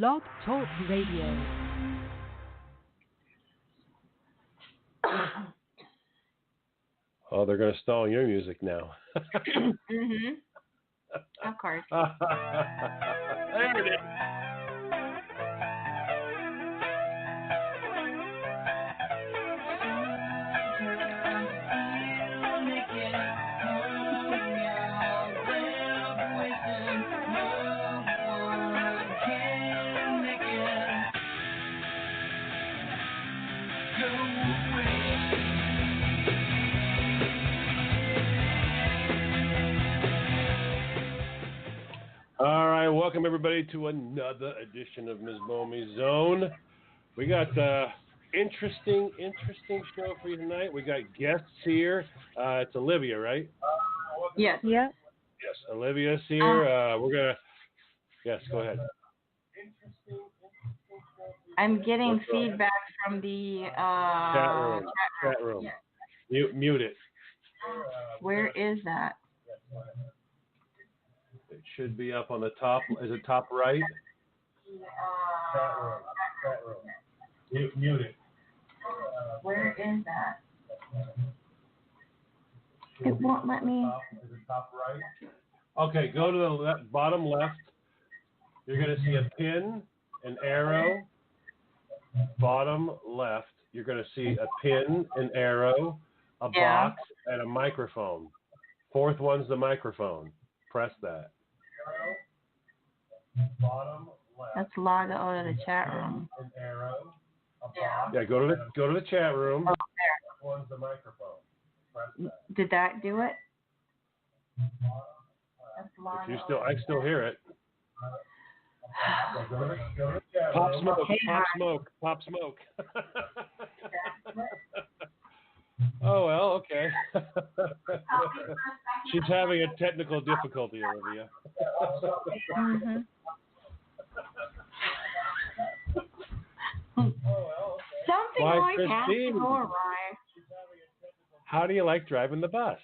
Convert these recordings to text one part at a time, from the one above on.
Blog Talk Radio. Oh, they're going to stall your music now. Mm-hmm. Of course. There it is. All right, welcome everybody to another edition of Ms. Bomey's Zone. We got interesting show for you tonight. We got guests here. It's Olivia, right? Yes. Yeah. Yes, Olivia's here. We're gonna. Yes, go ahead. I'm getting feedback from the Chat room. Yeah. Mute it. Where is that? It should be up on the top. Is it top right? Chat room. Mute it. Where is that? It won't let me. Is it top right? Okay, go to the bottom left. You're going to see a pin, an arrow. Bottom left, you're going to see a pin, an arrow, a box, and a microphone. Fourth one's the microphone. Press that. Bottom left. Let's log out of the chat room. An arrow, a box. Yeah, go to the chat room. Oh, there. Fourth one's the microphone. Press that. Did that do it? I still hear it. Pop smoke. Oh, well, okay. She's having a technical difficulty, Olivia. Mm-hmm. Something always has to go awry. How do you like driving the bus?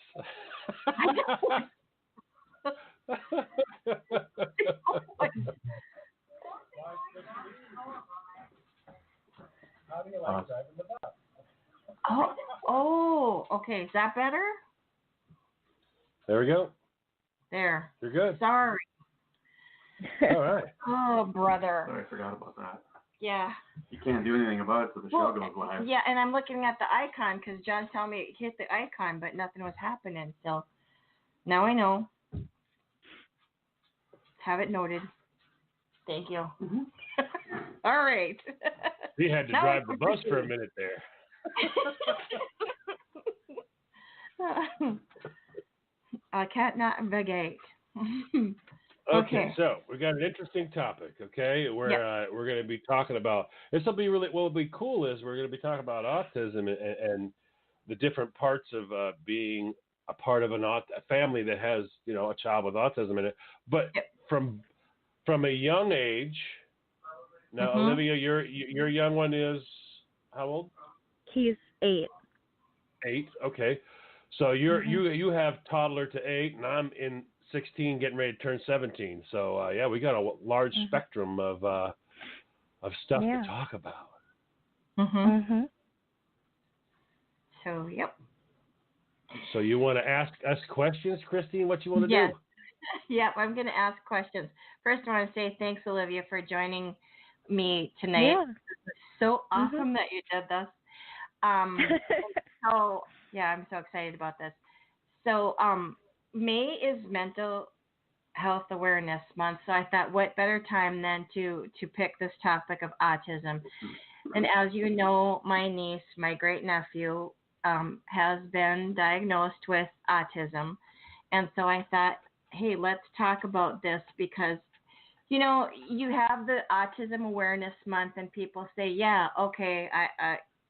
How do you like driving the bus? Oh, okay. Is that better? There we go. There. You're good. Sorry. All right. Oh, brother. Sorry, I forgot about that. Yeah. You can't do anything about it till the show goes live. Yeah, and I'm looking at the icon because John's telling me hit the icon, but nothing was happening. So now I know. Have it noted. Thank you. Mm-hmm. All right. He had to drive the bus for a minute there. I can't not negate. Okay, so we got an interesting topic. Okay, we're going to be talking about. This will be really. What will be cool is we're going to be talking about autism and the different parts of being a part of a family that has a child with autism in it. But from a young age. Now, Olivia, your young one is how old? He's 8. 8. Okay, so you have toddler to 8, and I'm in 16, getting ready to turn 17. So we got a large spectrum of stuff to talk about. Mm-hmm. So So you want to ask us questions, Christine? What you want to do? Yep, I'm going to ask questions. First, I want to say thanks, Olivia, for joining me tonight. Yeah. It's so awesome that you did this. I'm so excited about this. So May is Mental Health Awareness Month, so I thought what better time than to pick this topic of autism. And as you know, my niece, my great-nephew, has been diagnosed with autism. And so I thought, hey, let's talk about this because, you have the Autism Awareness Month and people say, yeah, okay,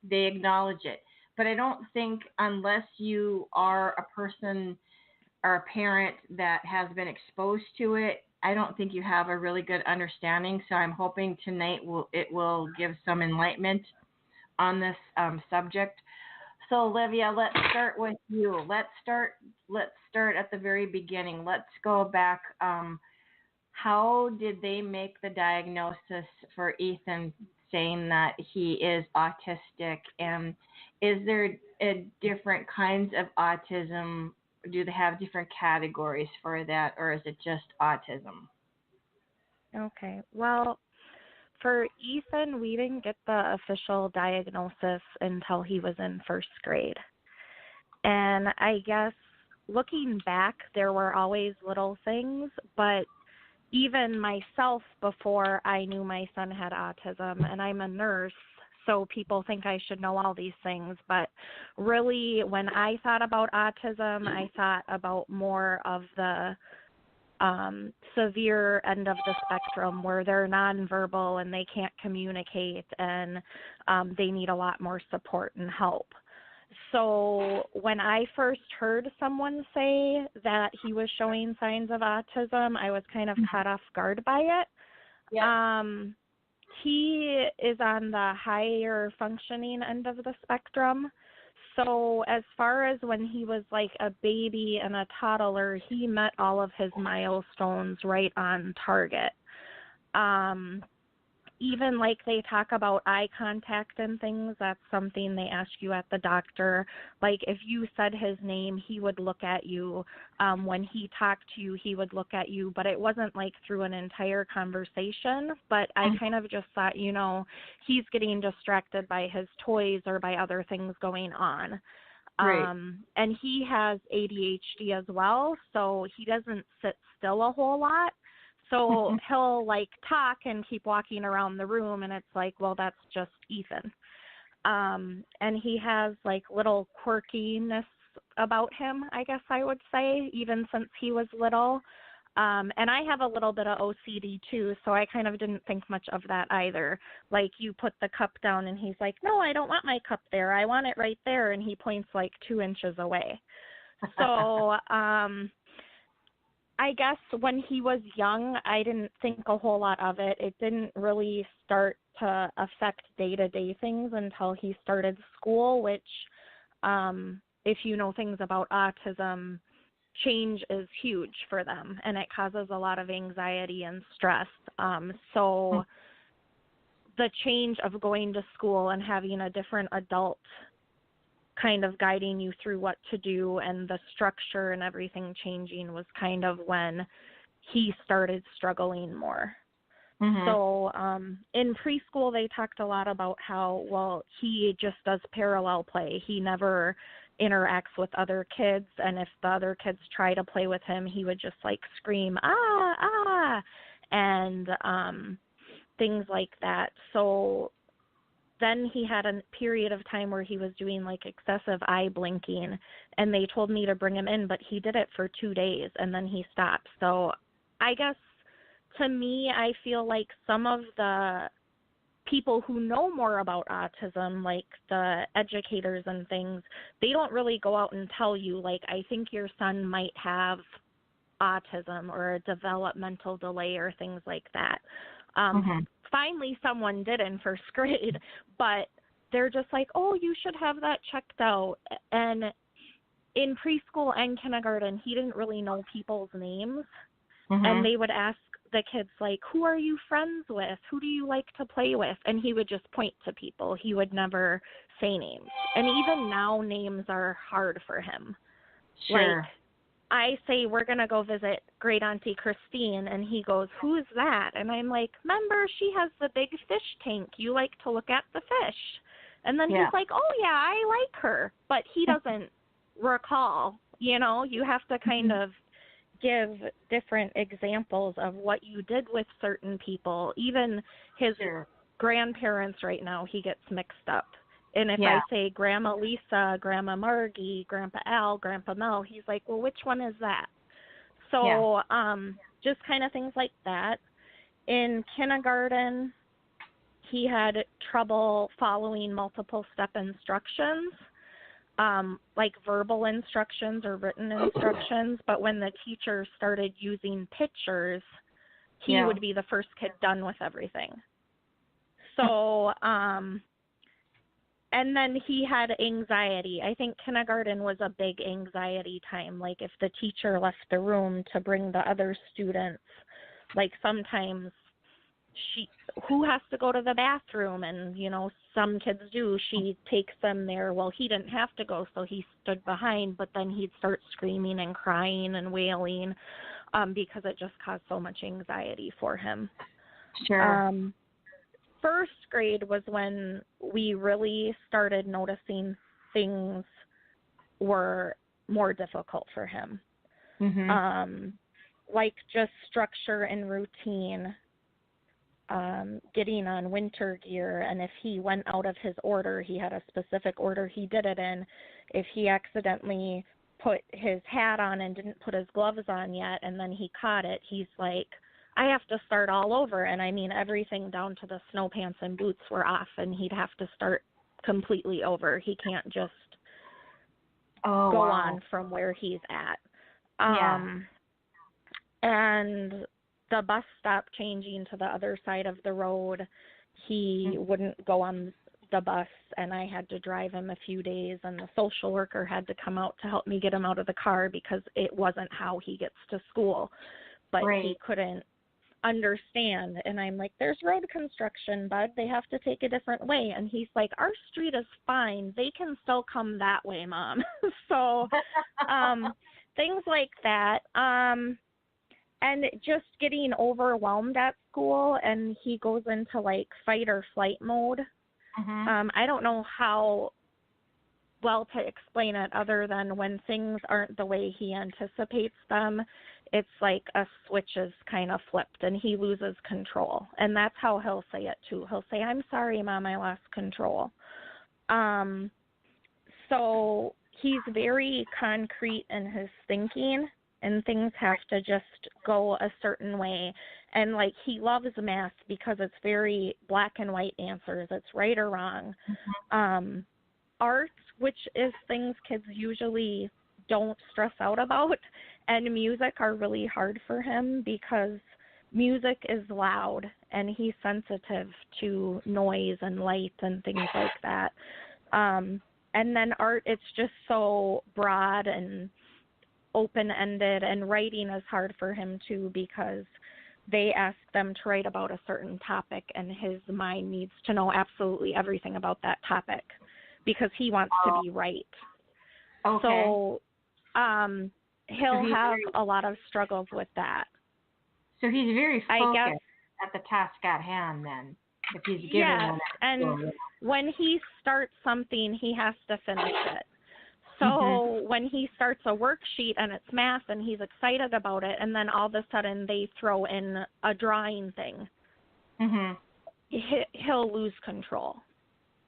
they acknowledge it. But I don't think unless you are a person or a parent that has been exposed to it, I don't think you have a really good understanding. So I'm hoping tonight it will give some enlightenment on this subject. So Olivia, let's start with you. Let's start at the very beginning. Let's go back. how did they make the diagnosis for Ethan saying that he is autistic? And is there different kinds of autism? Do they have different categories for that, or is it just autism? Okay. Well, for Ethan, we didn't get the official diagnosis until he was in first grade. And I guess looking back, there were always little things, but even myself, before I knew my son had autism, and I'm a nurse, so people think I should know all these things, but really when I thought about autism, I thought about more of the severe end of the spectrum where they're nonverbal and they can't communicate and they need a lot more support and help. So when I first heard someone say that he was showing signs of autism, I was kind of caught off guard by it. Yeah. He is on the higher functioning end of the spectrum. So as far as when he was like a baby and a toddler, he met all of his milestones right on target. Even like they talk about eye contact and things, that's something they ask you at the doctor. Like if you said his name, he would look at you. When he talked to you, he would look at you, but it wasn't like through an entire conversation. But I kind of just thought, you know, he's getting distracted by his toys or by other things going on. Right. And he has ADHD as well, so he doesn't sit still a whole lot. So he'll like talk and keep walking around the room, and it's like, well, that's just Ethan. And he has like little quirkiness about him, I guess I would say, even since he was little. And I have a little bit of OCD too, so I kind of didn't think much of that either. Like you put the cup down and he's like, no, I don't want my cup there. I want it right there. And he points like 2 inches away. So, I guess when he was young, I didn't think a whole lot of it. It didn't really start to affect day-to-day things until he started school, which, if you know things about autism, change is huge for them, and it causes a lot of anxiety and stress. So the change of going to school and having a different adult kind of guiding you through what to do and the structure and everything changing was kind of when he started struggling more. So in preschool, they talked a lot about how, well, he just does parallel play. He never interacts with other kids, and if the other kids try to play with him, he would just like scream, ah, ah, and things like that. So then he had a period of time where he was doing like excessive eye blinking, and they told me to bring him in, but he did it for 2 days and then he stopped. So I guess to me, I feel like some of the people who know more about autism, like the educators and things, they don't really go out and tell you, like, I think your son might have autism or a developmental delay or things like that. Finally, someone did in first grade, but they're just like, oh, you should have that checked out. And in preschool and kindergarten, he didn't really know people's names. And they would ask the kids, like, who are you friends with? Who do you like to play with? And he would just point to people. He would never say names. And even now, names are hard for him. Sure. Like, I say, we're going to go visit great auntie Christine, and he goes, who's that? And I'm like, remember, she has the big fish tank. You like to look at the fish. And then he's like, oh, yeah, I like her. But he doesn't recall. You know, you have to kind of give different examples of what you did with certain people. Even his grandparents right now, he gets mixed up. And if I say Grandma Lisa, Grandma Margie, Grandpa Al, Grandpa Mel, he's like, well, which one is that? So just kind of things like that. In kindergarten, he had trouble following multiple step instructions, like verbal instructions or written instructions. But when the teacher started using pictures, he would be the first kid done with everything. So, and then he had anxiety. I think kindergarten was a big anxiety time. Like if the teacher left the room to bring the other students, like sometimes who has to go to the bathroom, and some kids do, she takes them there. Well, he didn't have to go, so he stood behind, but then he'd start screaming and crying and wailing because it just caused so much anxiety for him. Sure. First grade was when we really started noticing things were more difficult for him. Like just structure and routine, getting on winter gear, and if he went out of his order, he had a specific order he did it in. If he accidentally put his hat on and didn't put his gloves on yet, and then he caught it, he's like, I have to start all over. And I mean, everything down to the snow pants and boots were off, and he'd have to start completely over. He can't just go on from where he's at. And the bus stopped changing to the other side of the road. He wouldn't go on the bus, and I had to drive him a few days, and the social worker had to come out to help me get him out of the car because it wasn't how he gets to school. But he couldn't understand, and I'm like, there's road construction, bud. They have to take a different way. And he's like, our street is fine. They can still come that way, Mom. So things like that. And just getting overwhelmed at school, and he goes into like fight or flight mode. I don't know how well to explain it other than when things aren't the way he anticipates them, it's like a switch is kind of flipped and he loses control. And that's how he'll say it too. He'll say, I'm sorry, Mom, I lost control. So he's very concrete in his thinking, and things have to just go a certain way. And like, he loves math because it's very black and white answers. It's right or wrong. Art, which is things kids usually don't stress out about, and music are really hard for him because music is loud and he's sensitive to noise and light and things like that. And then art, it's just so broad and open-ended, and writing is hard for him too because they ask them to write about a certain topic and his mind needs to know absolutely everything about that topic because he wants to be right. Okay. So he'll have a lot of struggles with that. So he's very focused at the task at hand then, if he's given one. And when he starts something, he has to finish it. So when he starts a worksheet and it's math and he's excited about it, and then all of a sudden they throw in a drawing thing, he'll lose control.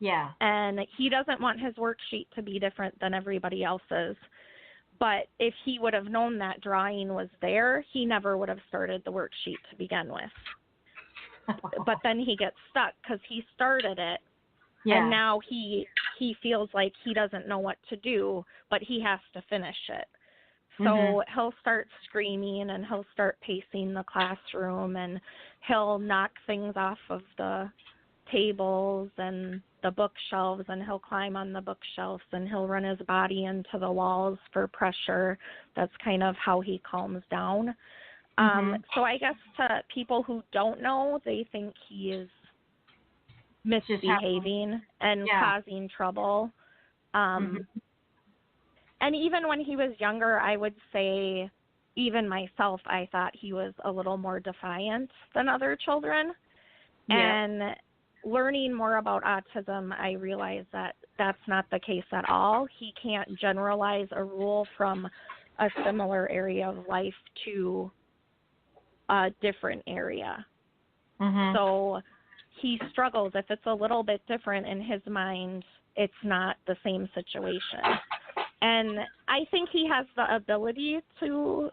Yeah. And he doesn't want his worksheet to be different than everybody else's. But if he would have known that drawing was there, he never would have started the worksheet to begin with. But then he gets stuck because he started it. Yeah. And now he feels like he doesn't know what to do, but he has to finish it. So he'll start screaming and he'll start pacing the classroom and he'll knock things off of the tables and the bookshelves, and he'll climb on the bookshelves and he'll run his body into the walls for pressure. That's kind of how he calms down. So I guess to people who don't know, they think he is misbehaving and causing trouble. And even when he was younger, I would say, even myself, I thought he was a little more defiant than other children. And learning more about autism, I realized that that's not the case at all. He can't generalize a rule from a similar area of life to a different area. So he struggles. If it's a little bit different in his mind, it's not the same situation. And I think he has the ability to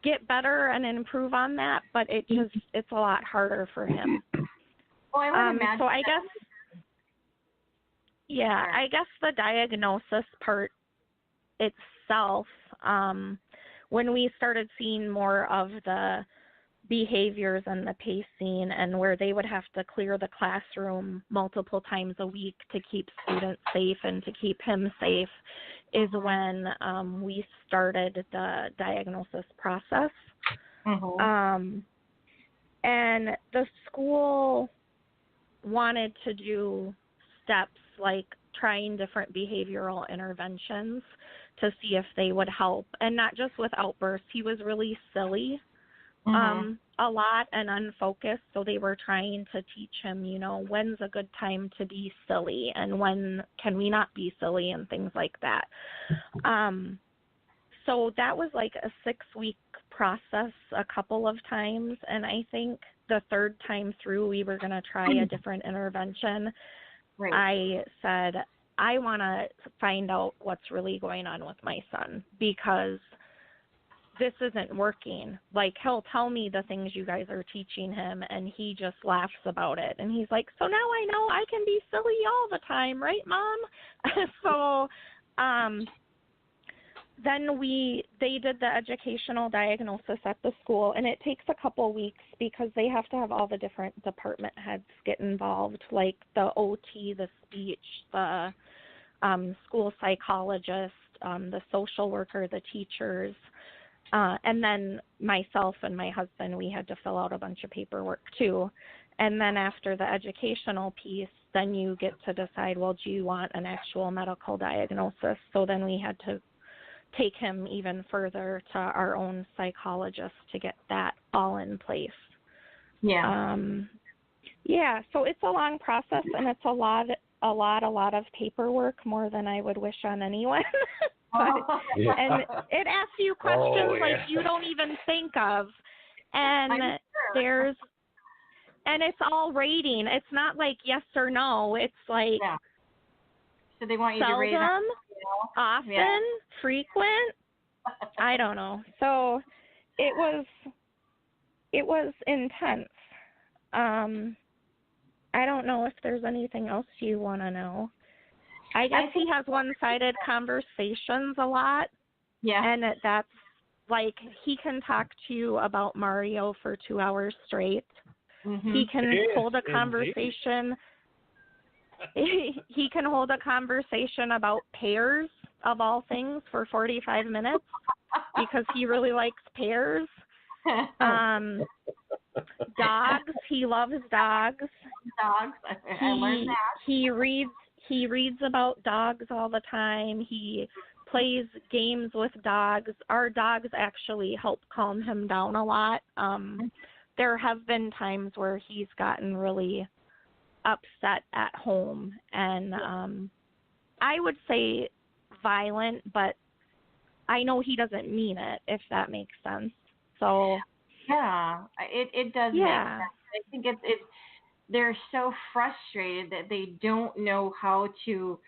get better and improve on that, but it's a lot harder for him. Well, I would imagine. So I guess the diagnosis part itself, when we started seeing more of the behaviors and the pacing and where they would have to clear the classroom multiple times a week to keep students safe and to keep him safe, is when we started the diagnosis process. Mm-hmm. And the school wanted to do steps like trying different behavioral interventions to see if they would help, and not just with outbursts. He was really silly a lot and unfocused, so they were trying to teach him, you know, when's a good time to be silly and when can we not be silly and things like that. So that was like a 6-week process a couple of times, and I think the third time through we were going to try a different intervention. Right. I said, I want to find out what's really going on with my son, because this isn't working. Like, he'll tell me the things you guys are teaching him, and he just laughs about it. And he's like, so now I know I can be silly all the time, right, Mom? So then they did the educational diagnosis at the school, and it takes a couple weeks because they have to have all the different department heads get involved, like the OT, the speech, the school psychologist, the social worker, the teachers, and then myself and my husband, we had to fill out a bunch of paperwork too. And then after the educational piece, then you get to decide, well, do you want an actual medical diagnosis? So then we had to take him even further to our own psychologist to get that all in place. Yeah. Yeah, so it's a long process, and it's a lot of paperwork, more than I would wish on anyone. And it asks you questions like you don't even think of. And and it's all rating. It's not like yes or no. It's like so they want you seldom, to rate them, often, frequent. I don't know. So it was intense. I don't know if there's anything else you want to know. I guess he has one-sided conversations a lot. Yeah. And that's like he can talk to you about Mario for 2 hours straight. He can hold a conversation. He can hold a conversation about pears, of all things, for 45 minutes because he really likes pears. Dogs. He loves dogs. I learned that. He reads about dogs all the time. He plays games with dogs. Our dogs actually help calm him down a lot. There have been times where he's gotten really upset at home, and I would say violent, but I know he doesn't mean it, if that makes sense. So yeah, it does make sense. I think it's they're so frustrated that they don't know how to,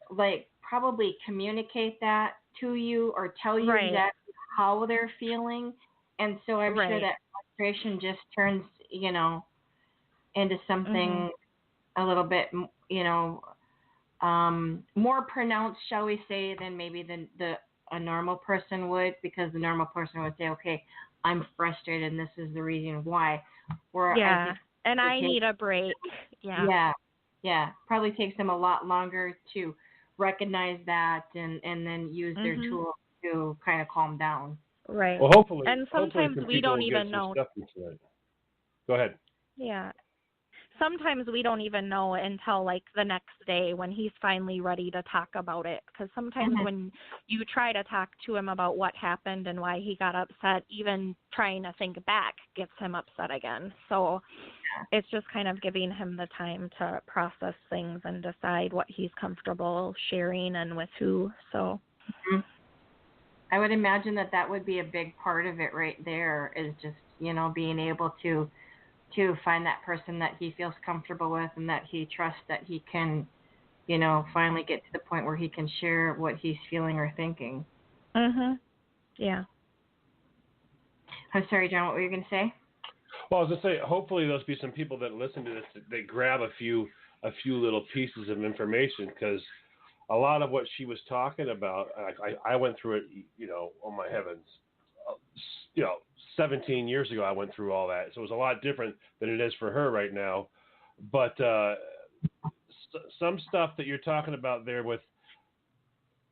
like, probably communicate that to you or tell you exactly how they're feeling, and so I'm sure that frustration just turns, you know, into something a little bit, you know, more pronounced, shall we say, than maybe a normal person would, because the normal person would say, okay, I'm frustrated and this is the reason why. I need a break. Yeah. Probably takes them a lot longer to recognize that and then use their tools to kind of calm down. Right. Well, hopefully, and sometimes we don't even know. Go ahead. Yeah. Sometimes we don't even know until like the next day when he's finally ready to talk about it. Because sometimes when you try to talk to him about what happened and why he got upset, even trying to think back gets him upset again. So it's just kind of giving him the time to process things and decide what he's comfortable sharing and with who. So I would imagine that would be a big part of it right there, is just, you know, being able to find that person that he feels comfortable with and that he trusts, that he can, you know, finally get to the point where he can share what he's feeling or thinking. Yeah. I'm sorry, John, what were you going to say? Well, I was going to say, hopefully there'll be some people that listen to this, they grab a few little pieces of information, because a lot of what she was talking about, I went through it, you know, oh my heavens, you know, 17 years ago I went through all that. So it was a lot different than it is for her right now. But some stuff that you're talking about there with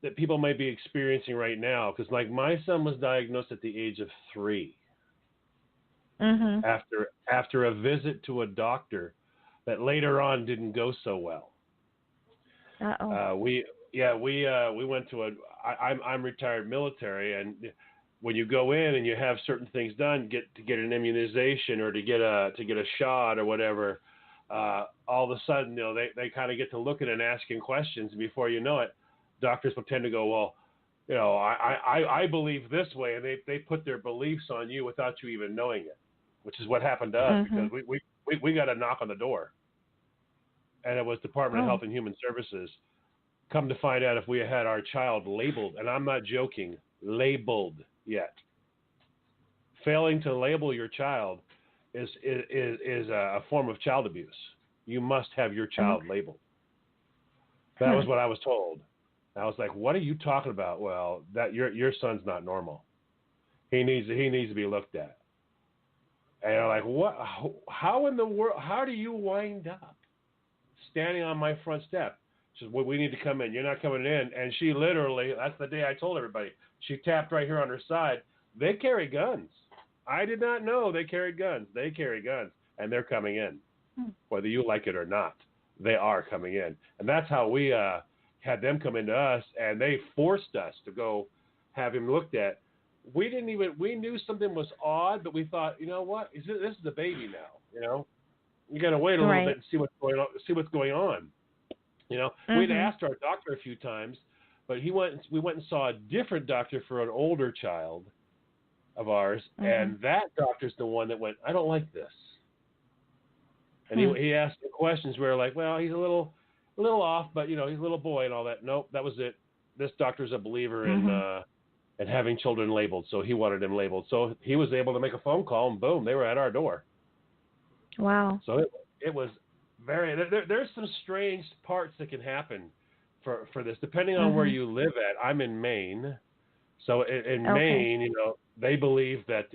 that people might be experiencing right now, because like my son was diagnosed at the age of 3. after a visit to a doctor that later on didn't go so well. We went to I'm retired military, and when you go in and you have certain things done, to get an immunization or to get a shot or whatever, all of a sudden, they kind of get to looking and asking questions, and before you know it, doctors will tend to go, well, I believe this way, and they put their beliefs on you without you even knowing it, which is what happened to us because we got a knock on the door, and it was Department of Health and Human Services. Come to find out if we had our child labeled, and I'm not joking, labeled yet. Failing to label your child is a form of child abuse. You must have your child labeled. That was what I was told. I was like, "What are you talking about?" Well, that your son's not normal. He needs to be looked at. And I'm like, "What? How in the world? How do you wind up standing on my front step?" She said, "Well, we need to come in. You're not coming in." And she literally, that's the day I told everybody, she tapped right here on her side. They carry guns. I did not know they carried guns. They carry guns, and they're coming in. Whether you like it or not, they are coming in. And that's how we had them come into us, and they forced us to go have him looked at. We knew something was odd, but we thought, you know what? This is the baby now, You got to wait a little bit and see what's going on. We'd asked our doctor a few times, but we went and saw a different doctor for an older child of ours, and that doctor's the one that went, "I don't like this." And he asked the questions. We were like, "Well, he's a little off, but he's a little boy and all that." Nope, that was it. This doctor's a believer in having children labeled, so he wanted them labeled. So he was able to make a phone call, and boom, they were at our door. Wow. So it was very. There's some strange parts that can happen for this, depending on where you live at. I'm in Maine, so in Maine, they believe that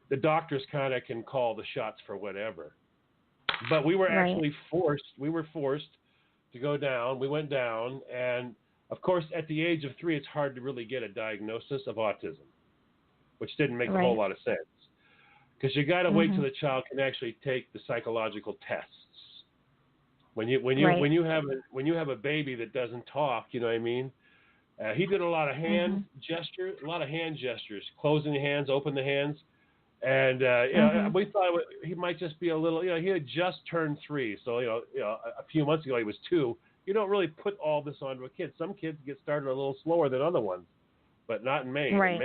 the doctors kind of can call the shots for whatever. But we were actually forced. We were forced to go down. We went down, and of course, at the age of 3, it's hard to really get a diagnosis of autism, which didn't make a whole lot of sense. Because you got to wait till the child can actually take the psychological tests. When you have a baby that doesn't talk, you know what I mean. He did a lot of hand gestures, closing the hands, open the hands, and we thought he might just be a little. He had just turned 3, so a few months ago he was 2. You don't really put all this onto a kid. Some kids get started a little slower than other ones, but not in Maine. Right.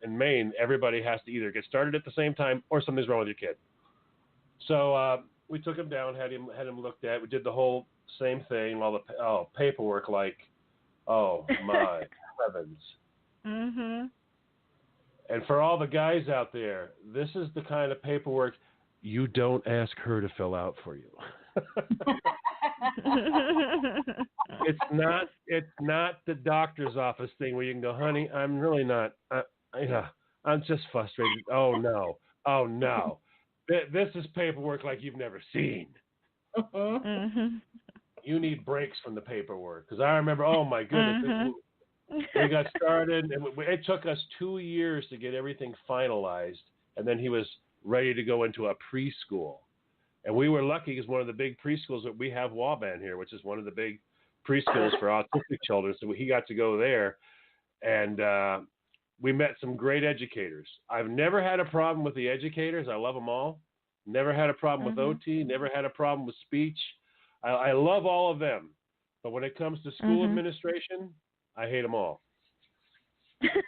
In Maine, everybody has to either get started at the same time or something's wrong with your kid. So we took him down, had him looked at. We did the whole same thing, all the paperwork, like, oh my heavens. And for all the guys out there, this is the kind of paperwork you don't ask her to fill out for you. It's not the doctor's office thing where you can go, "Honey, I'm really not. I'm just frustrated." Oh no. This is paperwork like you've never seen. You need breaks from the paperwork, because I remember, oh my goodness, we got started, and it took us 2 years to get everything finalized, and then he was ready to go into a preschool. And we were lucky because one of the big preschools that we have, Waban here, which is one of the big preschools for autistic children. So he got to go there, and we met some great educators. I've never had a problem with the educators. I love them all. Never had a problem with OT. Never had a problem with speech. I love all of them. But when it comes to school administration, I hate them all.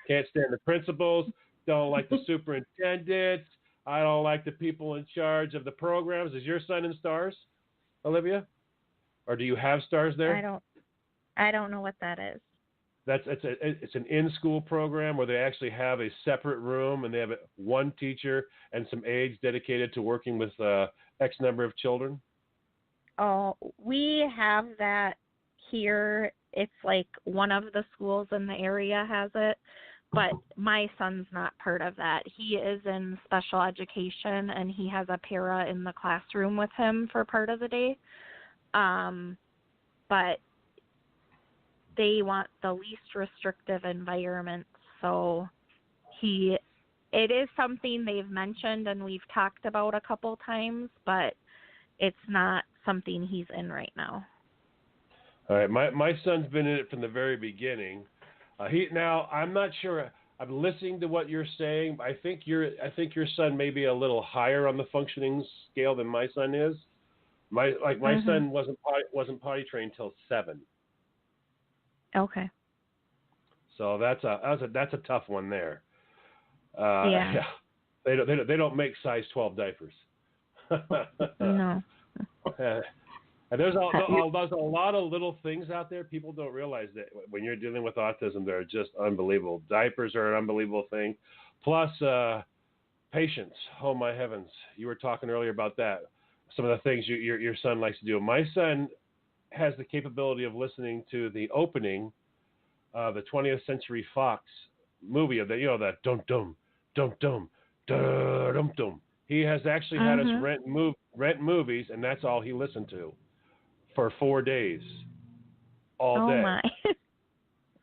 Can't stand the principals. Don't like the superintendents. I don't like the people in charge of the programs. Is your son in STARS, Olivia? Or do you have STARS there? I don't know what that is. It's an in-school program where they actually have a separate room, and they have one teacher and some aides dedicated to working with X number of children. Oh, we have that here. It's like one of the schools in the area has it. But my son's not part of that. He is in special education, and he has a para in the classroom with him for part of the day. But they want the least restrictive environment, so he it is something they've mentioned and we've talked about a couple times, but it's not something he's in right now. All right, my son's been in it from the very beginning. Now I'm not sure. I'm listening to what you're saying. I think your son may be a little higher on the functioning scale than my son is. My son wasn't potty trained till 7. Okay. So that's a tough one there. Yeah. They don't make size 12 diapers. No. And there's a lot of little things out there. People don't realize that when you're dealing with autism, they're just unbelievable. Diapers are an unbelievable thing. Plus, patience. Oh, my heavens. You were talking earlier about that. Some of the things your son likes to do. My son has the capability of listening to the opening of the 20th Century Fox movie of that dum-dum, dum-dum, dum-dum. He has actually had us rent movies, and that's all he listened to for 4 days, all day. Oh my!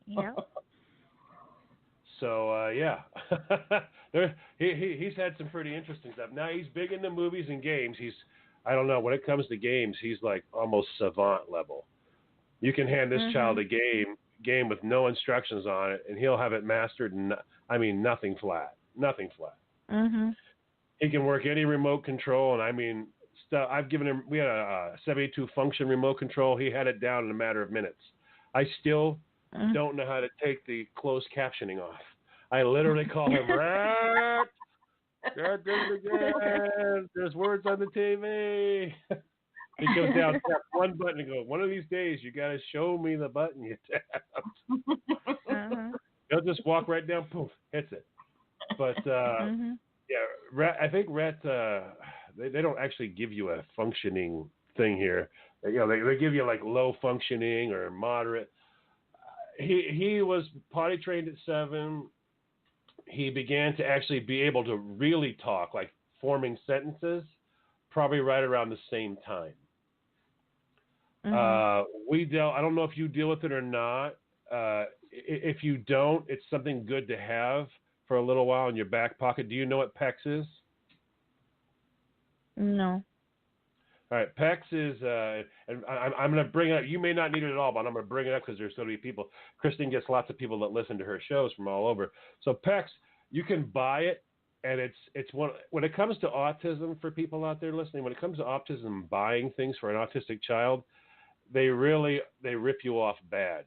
Yeah. So he's had some pretty interesting stuff. Now he's big into movies and games. I don't know, when it comes to games, he's like almost savant level. You can hand this child a game with no instructions on it, and he'll have it mastered. And nothing flat. He can work any remote control, and stuff. I've given him. We had a 72 function remote control. He had it down in a matter of minutes. I still don't know how to take the closed captioning off. I literally call him Rat. Rat did it again. There's words on the TV. He goes down, taps one button, and goes, one of these days you got to show me the button you tapped. He'll just walk right down, poof, hits it. But Rat, I think Rat. They don't actually give you a functioning thing here. They give you like low functioning or moderate. He was potty trained at 7. He began to actually be able to really talk, like forming sentences, probably right around the same time. I don't know if you deal with it or not. If you don't, it's something good to have for a little while in your back pocket. Do you know what Pecs is? No. All right, Pecs is, and I'm going to bring it up. You may not need it at all, but I'm going to bring it up because there's so many people. Christine gets lots of people that listen to her shows from all over. So Pecs, you can buy it, and it's one. When it comes to autism, for people out there listening, when it comes to autism, buying things for an autistic child, they rip you off bad.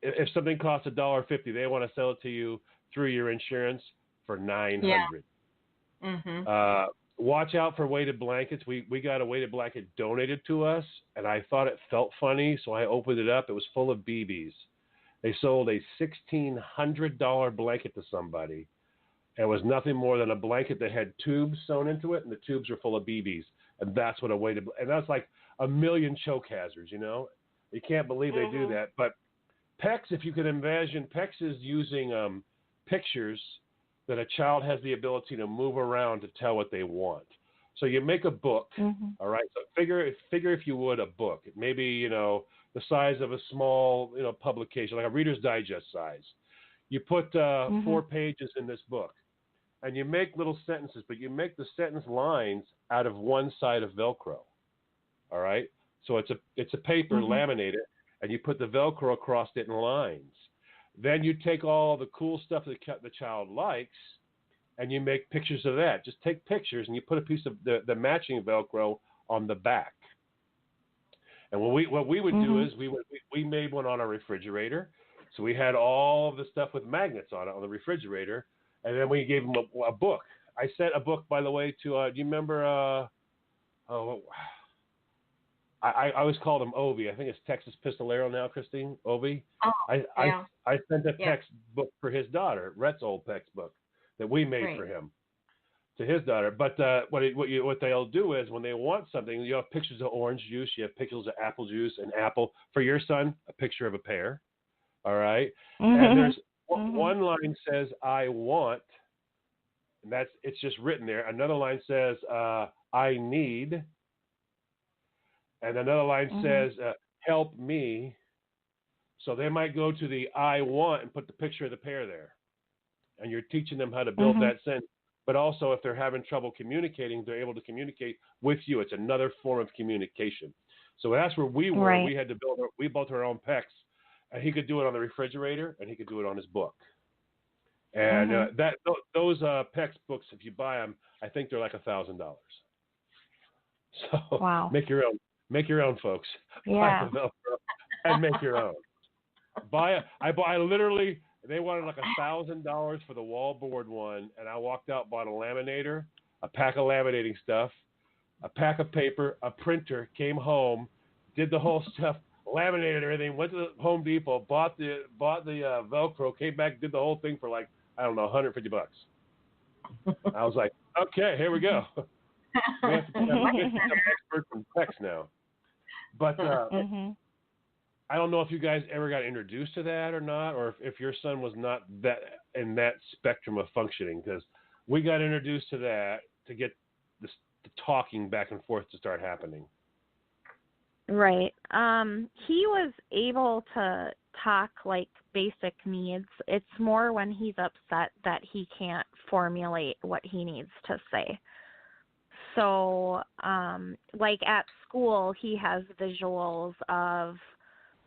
If something costs $1.50, they want to sell it to you through your insurance for $900. Yeah. Watch out for weighted blankets. We got a weighted blanket donated to us, and I thought it felt funny, so I opened it up. It was full of BBs. They sold a $1,600 blanket to somebody. It was nothing more than a blanket that had tubes sewn into it, and the tubes were full of BBs. And that's what and that's like a million choke hazards, You can't believe they do that. But Pecs, if you could imagine, Pecs is using pictures that a child has the ability to move around to tell what they want. So you make a book, all right? So figure if you would, a book. Maybe, the size of a small, publication, like a Reader's Digest size. You put 4 pages in this book, and you make little sentences, but you make the sentence lines out of one side of Velcro, all right? So it's a paper laminated, and you put the Velcro across it in lines. Then you take all the cool stuff that the child likes, and you make pictures of that. Just take pictures, and you put a piece of the matching Velcro on the back. And what we would do is we made one on our refrigerator. So we had all of the stuff with magnets on it on the refrigerator, and then we gave them a book. I sent a book, by the way, to do you remember? I always called him Ovi. I think it's Texas Pistolero now, Christine. Ovi. Oh, I sent a Pecs book for his daughter, Rhett's old Pecs book that we made for him, to his daughter. But what they'll do is when they want something, you have pictures of orange juice, you have pictures of apple juice, and apple. For your son, a picture of a pear. All right. And there's one line says "I want," and it's just written there. Another line says "I need." And another line says, help me. So they might go to the I want and put the picture of the pear there. and you're teaching them how to build that sense. But also, if they're having trouble communicating, they're able to communicate with you. It's another form of communication. So that's where we were. Right. We had to built our own Pecs, and he could do it on the refrigerator, and he could do it on his book. And those Pecs books, if you buy them, I think they're like $1,000. So wow. Make your own, folks. Yeah. Buy the Velcro and make your own. I literally, they wanted like $1,000 for the wallboard one, and I walked out, bought a laminator, a pack of laminating stuff, a pack of paper, a printer, came home, did the whole stuff, laminated everything, went to the Home Depot, bought the Velcro, came back, did the whole thing for like, I don't know, $150. I was like, okay, here we go. We have to become experts from Pecs now. But I don't know if you guys ever got introduced to that or not, or if your son was not that in that spectrum of functioning, because we got introduced to that to get the talking back and forth to start happening. Right. He was able to talk like basic needs. It's more when he's upset that he can't formulate what he needs to say. So, like at school, he has visuals of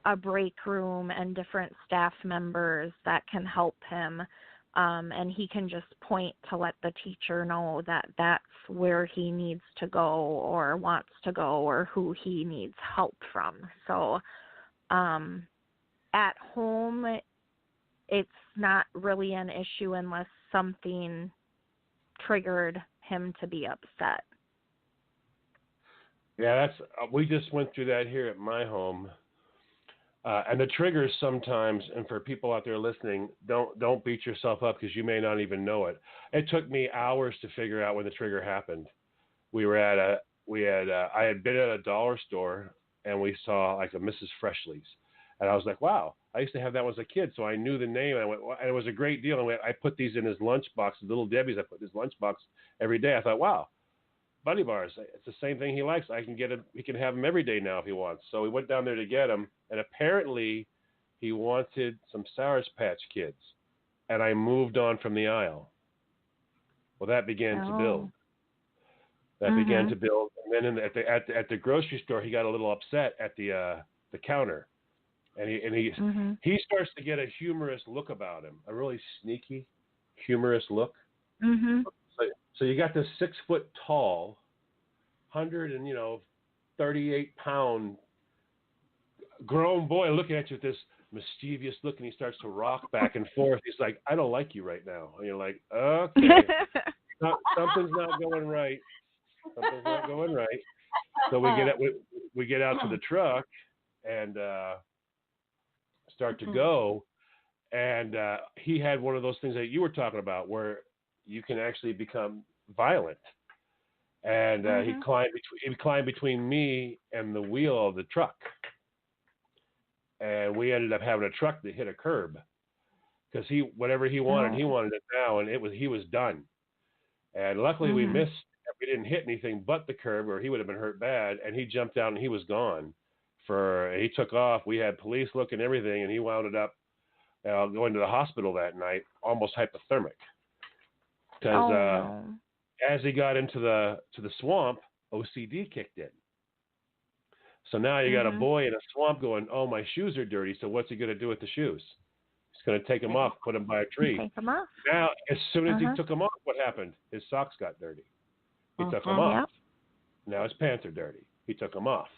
a break room and different staff members that can help him. And he can just point to let the teacher know that that's where he needs to go or wants to go or who he needs help from. So at home, it's not really an issue unless something triggered him to be upset. Yeah, we just went through that here at my home. And the triggers sometimes, and for people out there listening, don't beat yourself up because you may not even know it. It took me hours to figure out when the trigger happened. I had been at a dollar store and we saw like a Mrs. Freshley's, and I was like, wow, I used to have that when I was a kid, so I knew the name. And it was a great deal. And I put these in his lunchbox, Little Debbie's. I put his lunchbox every day. I thought, wow. Bunny bars, it's the same thing he likes. He can have them every day now if he wants. So we went down there to get them, and apparently he wanted some Sour Patch Kids, and I moved on from the aisle. Well, that began to build. Began to build, and then at the grocery store, he got a little upset at the counter, and he starts to get a humorous look about him, a really sneaky, humorous look. So you got this 6 foot tall, 138-pound grown boy looking at you with this mischievous look, and he starts to rock back and forth. He's like, I don't like you right now. And you're like, okay, something's not going right. Something's not going right. So we get out to the truck and start to go, and he had one of those things that you were talking about where you can actually become violent. And he climbed between me and the wheel of the truck. And we ended up having a truck that hit a curb because whatever he wanted it now, and he was done. And luckily we missed. We didn't hit anything but the curb, or he would have been hurt bad. And he jumped out and he was gone. He took off. We had police looking and everything, and he wound up going to the hospital that night, almost hypothermic. Because as he got into the swamp, OCD kicked in. So now you got a boy in a swamp going, oh, my shoes are dirty. So what's he going to do with the shoes? He's going to take them off, put them by a tree. Take them off. Now, as soon as he took them off, what happened? His socks got dirty. He took them off. Yep. Now his pants are dirty. He took them off.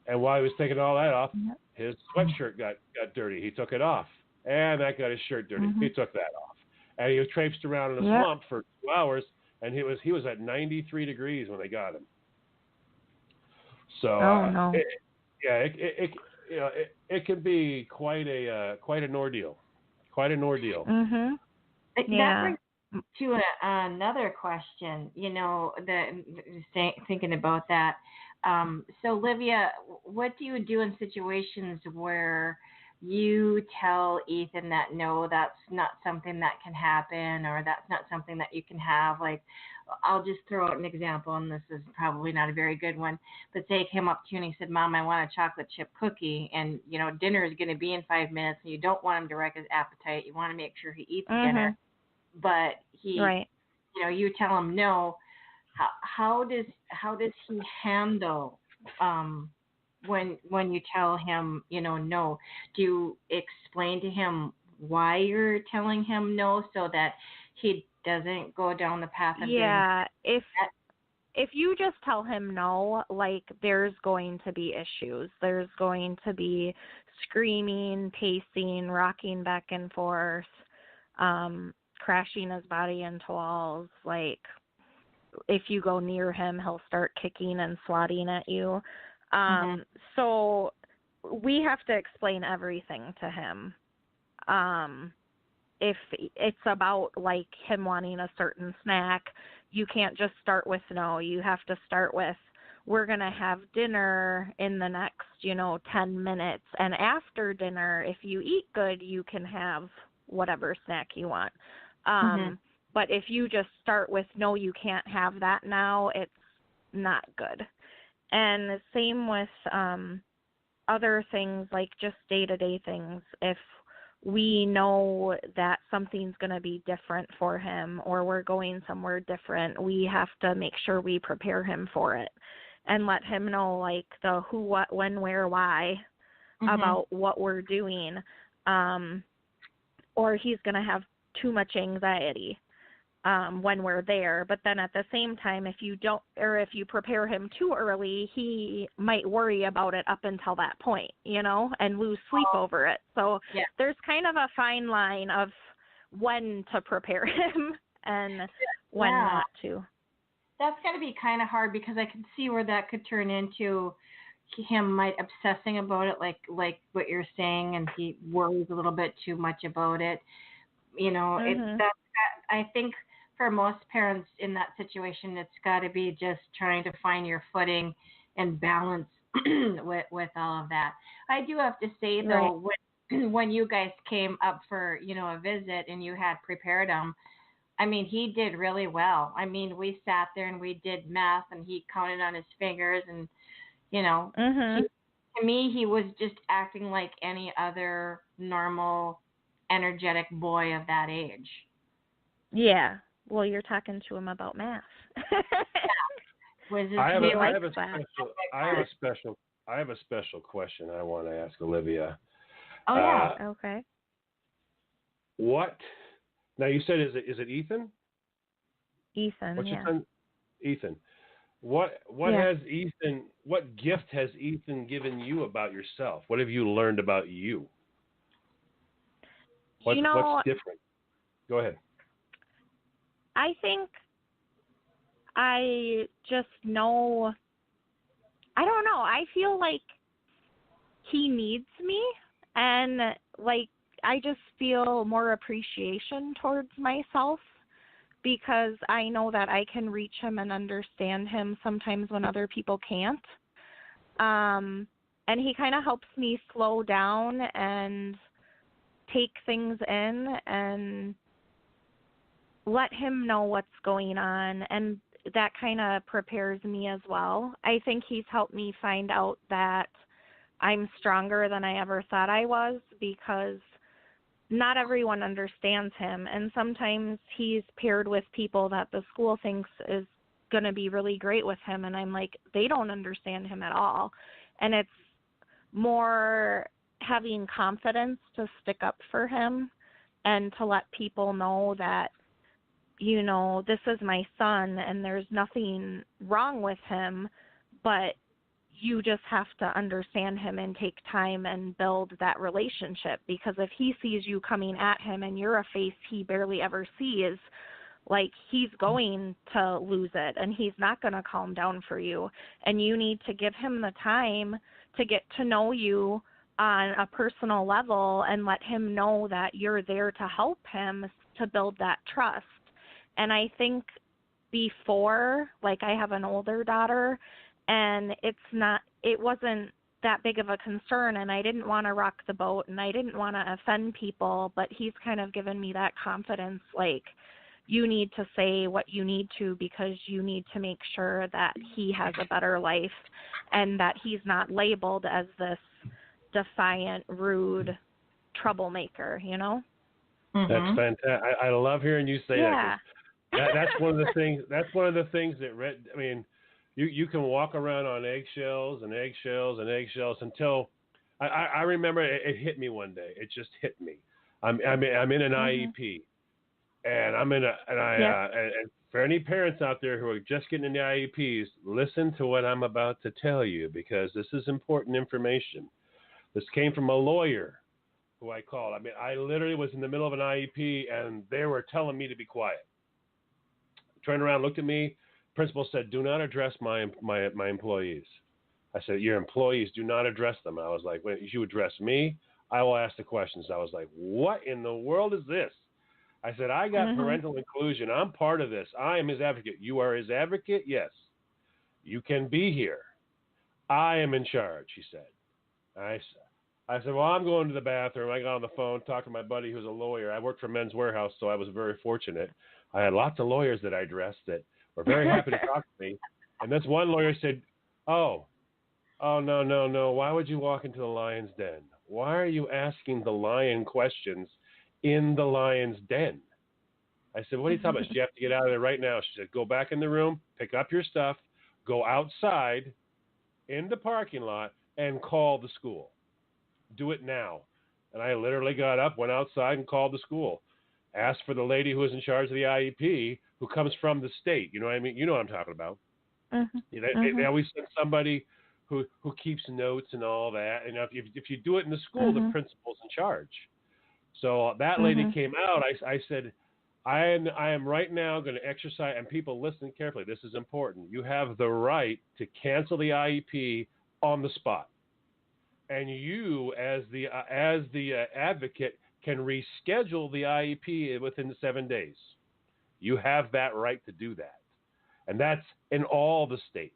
And while he was taking all that off, his sweatshirt got dirty. He took it off. And that got his shirt dirty. He took that off. And he traipsed around in the swamp for 2 hours, and he was at 93 degrees when they got him. So it can be quite an ordeal. Quite an ordeal. That brings to another question. Thinking about that. So, Livia, what do you do in situations where you tell Ethan that no, that's not something that can happen, or that's not something that you can have? Like I'll just throw out an example, and this is probably not a very good one, but say he came up to you and he said, Mom, I want a chocolate chip cookie, and, dinner is going to be in 5 minutes, and you don't want him to wreck his appetite. You want to make sure he eats dinner, but he, you tell him no. How does he handle when you tell him, no? Do you explain to him why you're telling him no so that he doesn't go down the path of doing that? If you just tell him no, like, there's going to be issues. There's going to be screaming, pacing, rocking back and forth, crashing his body into walls. Like, if you go near him, he'll start kicking and swatting at you. So we have to explain everything to him. If it's about, like, him wanting a certain snack, you can't just start with no. You have to start with, we're going to have dinner in the next, 10 minutes. And after dinner, if you eat good, you can have whatever snack you want. But if you just start with, no, you can't have that now, it's not good. And the same with other things, like just day-to-day things. If we know that something's going to be different for him or we're going somewhere different, we have to make sure we prepare him for it and let him know, like, the who, what, when, where, why about what we're doing, or he's going to have too much anxiety when we're there. But then at the same time, if you don't, or if you prepare him too early, he might worry about it up until that point, and lose sleep over it. So there's kind of a fine line of when to prepare him and when not to. That's going to be kind of hard, because I can see where that could turn into him might obsessing about it, like what you're saying, and he worries a little bit too much about it. I think for most parents in that situation, it's got to be just trying to find your footing and balance with all of that. I do have to say, though, when you guys came up for, a visit and you had prepared him, I mean, he did really well. I mean, we sat there and we did math and he counted on his fingers and, to me, he was just acting like any other normal, energetic boy of that age. Yeah. Well, you're talking to him about math. I have a special question I want to ask Olivia. Oh yeah. Okay. What? Now you said is it Ethan? Ethan. What's your son? Ethan. What gift has Ethan given you about yourself? What have you learned about you? What's different? Go ahead. I think I just know, I don't know, I feel like he needs me, and like I just feel more appreciation towards myself because I know that I can reach him and understand him sometimes when other people can't. And he kind of helps me slow down and take things in and let him know what's going on, and that kind of prepares me as well. I think he's helped me find out that I'm stronger than I ever thought I was, because not everyone understands him, and sometimes he's paired with people that the school thinks is going to be really great with him, and I'm like, they don't understand him at all. And it's more having confidence to stick up for him and to let people know that, this is my son and there's nothing wrong with him, but you just have to understand him and take time and build that relationship, because if he sees you coming at him and you're a face he barely ever sees, like, he's going to lose it and he's not going to calm down for you. And you need to give him the time to get to know you on a personal level and let him know that you're there to help him to build that trust. And I think before, like, I have an older daughter, and it wasn't that big of a concern, and I didn't want to rock the boat and I didn't want to offend people, but he's kind of given me that confidence, like, you need to say what you need to because you need to make sure that he has a better life and that he's not labeled as this defiant, rude troublemaker, you know? That's fantastic. I love hearing you say that. That's one of the things. That's one of the things that you can walk around on eggshells and eggshells and eggshells until I remember it hit me one day. It just hit me. I'm in an IEP, and and for any parents out there who are just getting into IEPs, listen to what I'm about to tell you because this is important information. This came from a lawyer who I called. I literally was in the middle of an IEP, and they were telling me to be quiet. Turned around, looked at me. Principal said, "Do not address my employees." I said, "Your employees, do not address them." I was like, "When you address me, I will ask the questions." I was like, "What in the world is this?" I said, "I got parental inclusion. I'm part of this. I am his advocate." "You are his advocate?" "Yes." "You can be here. I am in charge," he said. I said, "Well, I'm going to the bathroom." I got on the phone, talked to my buddy who's a lawyer. I worked for Men's Warehouse, so I was very fortunate. I had lots of lawyers that I addressed that were very happy to talk to me. And this one lawyer said, Oh, no. Why would you walk into the lion's den? Why are you asking the lion questions in the lion's den? I said, "What are you talking about?" "You have to get out of there right now." She said, "Go back in the room, pick up your stuff, go outside in the parking lot, and call the school. Do it now." And I literally got up, went outside, and called the school. Asked for the lady who was in charge of the IEP, who comes from the state. You know what I mean? You know what I'm talking about. They always send somebody who keeps notes and all that. And if you do it in the school, the principal's in charge. So that lady came out. I said, I am right now going to exercise, and people listen carefully. This is important. You have the right to cancel the IEP on the spot. And you, as the advocate, can reschedule the IEP within 7 days. You have that right to do that. And that's in all the states.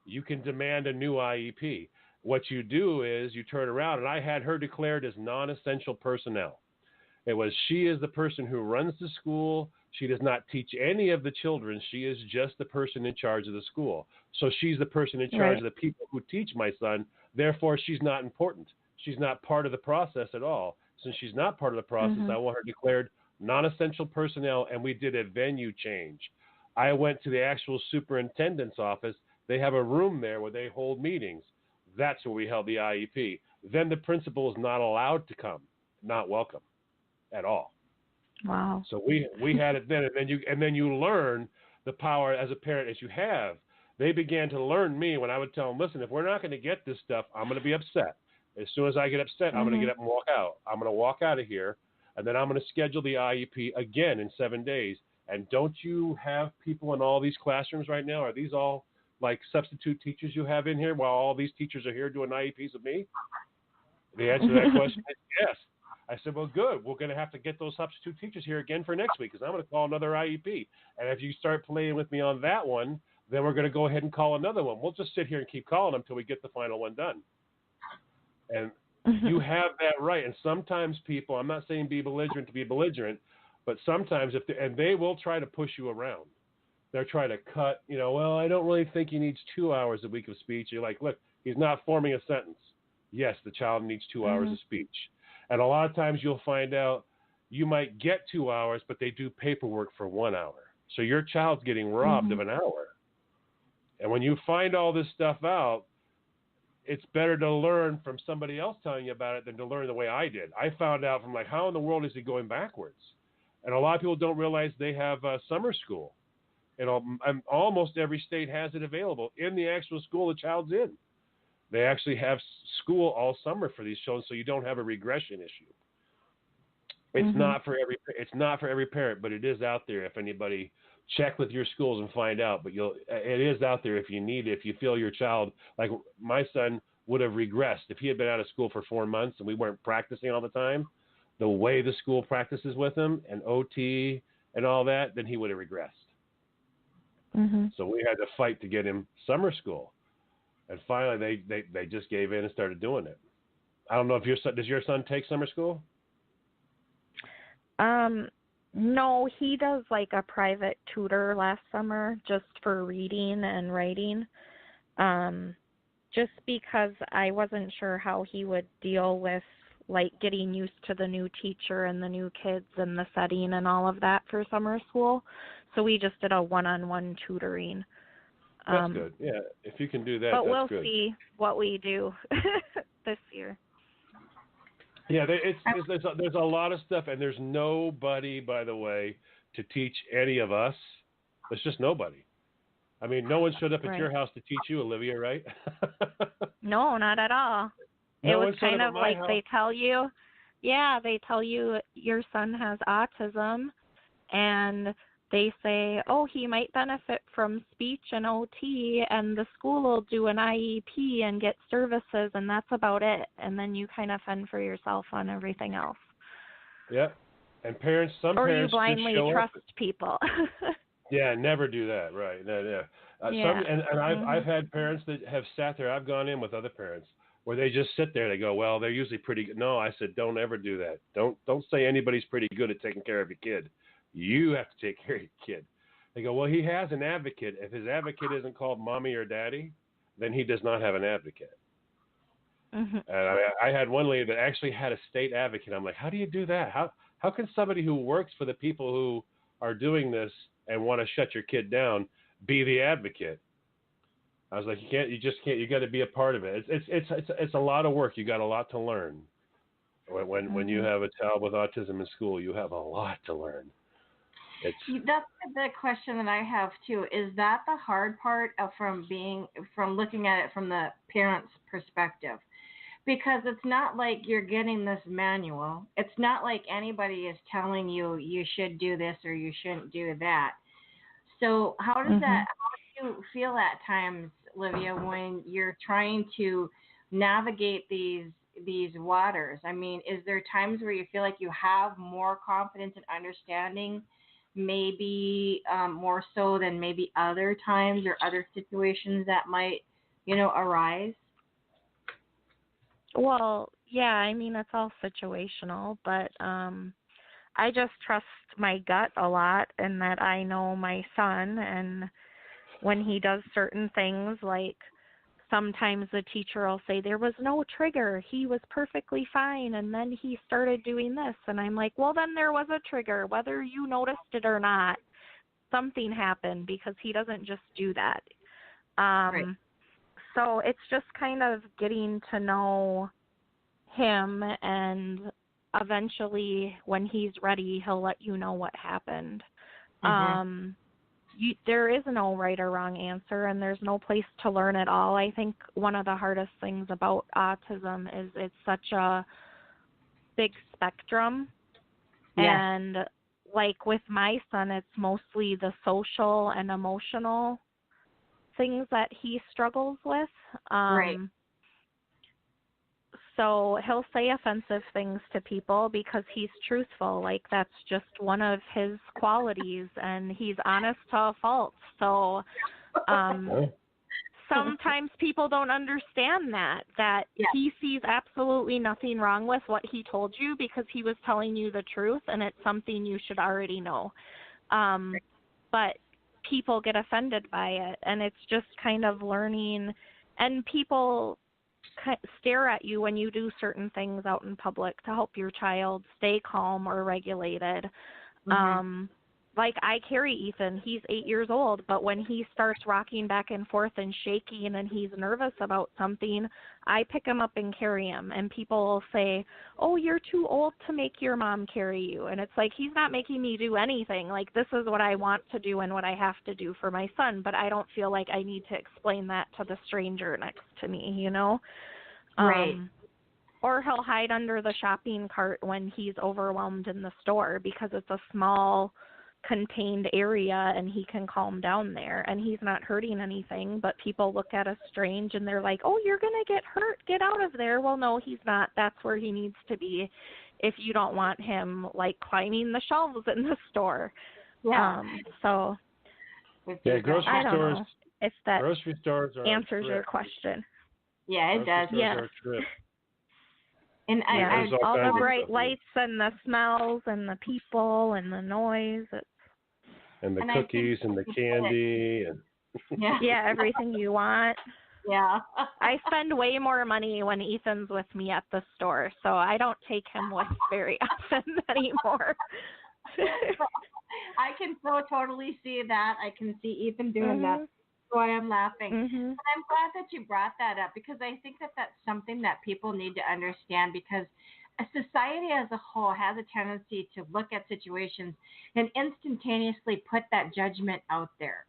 You can demand a new IEP. What you do is you turn around, and I had her declared as non-essential personnel. It was she is the person who runs the school. She does not teach any of the children. She is just the person in charge of the school. So she's the person in charge of the people who teach my son. Therefore, she's not important. She's not part of the process at all. Since she's not part of the process, I want her declared non-essential personnel, and we did a venue change. I went to the actual superintendent's office. They have a room there where they hold meetings. That's where we held the IEP. Then the principal is not allowed to come, not welcome at all. Wow. So we had it then, and then you learn the power as a parent as you have. They began to learn me when I would tell them, "Listen, if we're not going to get this stuff, I'm going to be upset. As soon as I get upset, I'm going to get up and walk out. I'm going to walk out of here, and then I'm going to schedule the IEP again in 7 days." And don't you have people in all these classrooms right now? Are these all like substitute teachers you have in here while all these teachers are here doing IEPs with me? The answer to that question is yes. I said, "Well, good. We're going to have to get those substitute teachers here again for next week because I'm going to call another IEP. And if you start playing with me on that one, then we're going to go ahead and call another one. We'll just sit here and keep calling them until we get the final one done." And you have that right. And sometimes people, I'm not saying be belligerent to be belligerent, but sometimes and they will try to push you around. They're trying to cut, "Well, I don't really think he needs 2 hours a week of speech." You're like, "Look, he's not forming a sentence." Yes, the child needs 2 hours of speech. And a lot of times you'll find out you might get 2 hours, but they do paperwork for 1 hour. So your child's getting robbed of an hour. And when you find all this stuff out, it's better to learn from somebody else telling you about it than to learn the way I did. I found out from how in the world is he going backwards? And a lot of people don't realize they have summer school. Almost every state has it available in the actual school the child's in. They actually have school all summer for these children, so you don't have a regression issue. It's not for every parent, but it is out there. If anybody, check with your schools and find out. But it is out there if you need it. If you feel your child, like my son, would have regressed if he had been out of school for 4 months and we weren't practicing all the time, the way the school practices with him and OT and all that, then he would have regressed. So we had to fight to get him summer school. And finally, they just gave in and started doing it. I don't know if does your son take summer school? No, he does like a private tutor last summer just for reading and writing. Just because I wasn't sure how he would deal with like getting used to the new teacher and the new kids and the setting and all of that for summer school. So we just did a one-on-one tutoring. That's good. Yeah, if you can do that, but that's we'll good. See what we do this year. Yeah, there's a lot of stuff, and there's nobody, by the way, to teach any of us. There's just nobody. I mean, no one showed up at your house to teach you, Olivia, right? No, not at all. No it was kind of like house. they tell you your son has autism, and they say, oh, he might benefit from speech and OT, and the school will do an IEP and get services, and that's about it. And then you kind of fend for yourself on everything else. Yeah, and some or parents you blindly trust up. people. Yeah, never do that. Right? Yeah. I've had parents that have sat there. I've gone in with other parents where they just sit there and they go, well, they're usually pretty good. No, I said, don't ever do that. Don't say anybody's pretty good at taking care of your kid. You have to take care of your kid. They go, well, he has an advocate. If his advocate isn't called mommy or daddy, then he does not have an advocate. Mm-hmm. And I had one lady that actually had a state advocate. I'm like, how do you do that? How can somebody who works for the people who are doing this and want to shut your kid down be the advocate? I was like, you just can't. You got to be a part of it. It's a lot of work. You got a lot to learn. When you have a child with autism in school, you have a lot to learn. That's the question that I have too. Is that the hard part from looking at it from the parent's perspective? Because it's not like you're getting this manual. It's not like anybody is telling you you should do this or you shouldn't do that. So how do you feel at times, Olivia, when you're trying to navigate these waters? I mean, is there times where you feel like you have more confidence and understanding, maybe more so than maybe other times or other situations that might, arise? Well, yeah, I mean, it's all situational, but I just trust my gut a lot, and that I know my son, and when he does certain things, like sometimes the teacher will say there was no trigger, he was perfectly fine, and then he started doing this, and I'm like, well, then there was a trigger, whether you noticed it or not. Something happened, because he doesn't just do that. Right. So it's just kind of getting to know him, and eventually when he's ready, he'll let you know what happened. There is no right or wrong answer, and there's no place to learn it all. I think one of the hardest things about autism is it's such a big spectrum. Yeah. And like with my son, it's mostly the social and emotional things that he struggles with. Right. So he'll say offensive things to people because he's truthful. Like, that's just one of his qualities, and he's honest to a fault. So sometimes people don't understand that he sees absolutely nothing wrong with what he told you because he was telling you the truth, and it's something you should already know. But people get offended by it, and it's just kind of learning, and people stare at you when you do certain things out in public to help your child stay calm or regulated. Like, I carry Ethan. He's 8 years old, but when he starts rocking back and forth and shaking and he's nervous about something, I pick him up and carry him. And people will say, oh, you're too old to make your mom carry you. And it's like, he's not making me do anything. Like, this is what I want to do and what I have to do for my son, but I don't feel like I need to explain that to the stranger next to me, you know? Right. Or he'll hide under the shopping cart when he's overwhelmed in the store because it's a small, contained area and he can calm down there and he's not hurting anything, but people look at us strange and they're like, oh, you're going to get hurt, get out of there. Well, no, he's not. That's where he needs to be if you don't want him like climbing the shelves in the store. Yeah. So yeah, grocery stores. Know if that grocery stores are answers your question. Yeah, it does. Yeah. And all the bright lights and the smells and the people and the noise. And the cookies and the candy and everything you want. Yeah. I spend way more money when Ethan's with me at the store, so I don't take him with very often anymore. I can so totally see that. I can see Ethan doing that. That's why I'm laughing. And I'm glad that you brought that up, because I think that that's something that people need to understand, because a society as a whole has a tendency to look at situations and instantaneously put that judgment out there.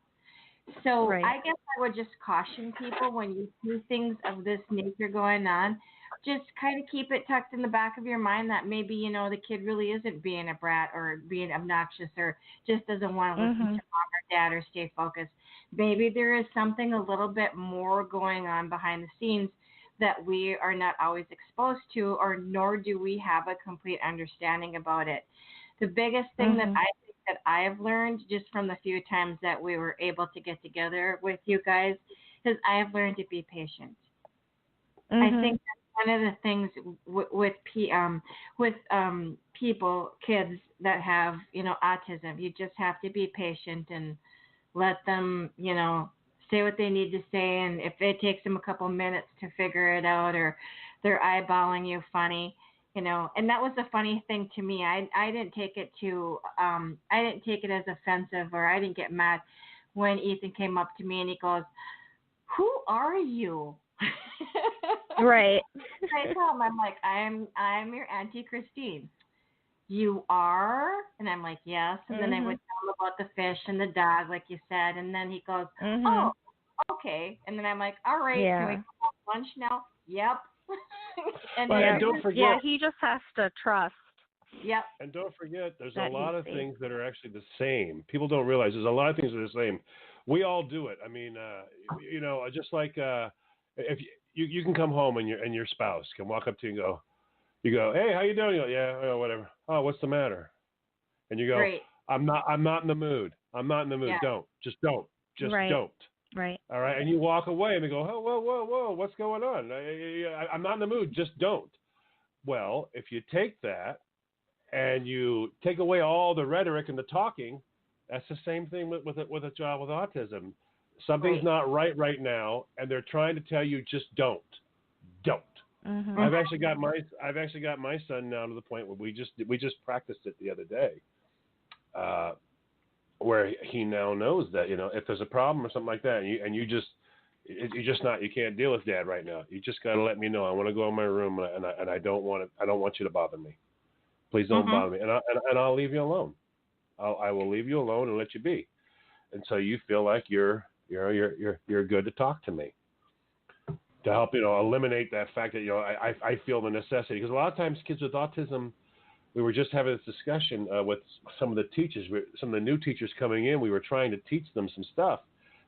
So I guess I would just caution people, when you see things of this nature going on, just kind of keep it tucked in the back of your mind that maybe, the kid really isn't being a brat or being obnoxious or just doesn't want to listen to mom or dad or stay focused. Maybe there is something a little bit more going on behind the scenes that we are not always exposed to, or nor do we have a complete understanding about it. The biggest thing that I have learned just from the few times that we were able to get together with you guys is I have learned to be patient. I think that's one of the things with people, kids that have, autism. You just have to be patient and let them, say what they need to say. And if it takes them a couple minutes to figure it out, or they're eyeballing you funny, and that was the funny thing to me. I didn't take it as offensive, or I didn't get mad when Ethan came up to me and he goes, "Who are you?" Right. I tell him, I'm like, I'm your Auntie Christine. You are? And I'm like, yes. And then I would tell him about the fish and the dog, like you said. And then he goes, oh, okay. And then I'm like, all right, can we go have lunch now? Yep. And don't forget. Yeah, he just has to trust. Yep. And don't forget, there's a lot of things that are actually the same. People don't realize there's a lot of things that are the same. We all do it. I mean, just like if you can come home and your spouse can walk up to you and you go, hey, how you doing? You go, yeah, whatever. Oh, what's the matter? And you go, Great. I'm not in the mood. I'm not in the mood. Yeah. Don't. Don't. Right. All right. And you walk away and they go, oh, whoa, what's going on? I'm not in the mood. Just don't. Well, if you take that and you take away all the rhetoric and the talking, that's the same thing with a child with autism. Something's not right now, and they're trying to tell you just don't. I've actually got my son now to the point where we just practiced it the other day, where he now knows that if there's a problem or something like that, and you can't deal with Dad right now. You just got to let me know. I want to go in my room, and I don't want you to bother me. Please don't bother me, and I'll leave you alone. I will leave you alone and let you be, until you feel like you're good to talk to me, to help eliminate that fact that I feel the necessity, because a lot of times kids with autism, we were just having this discussion with some of the teachers, some of the new teachers coming in. We were trying to teach them some stuff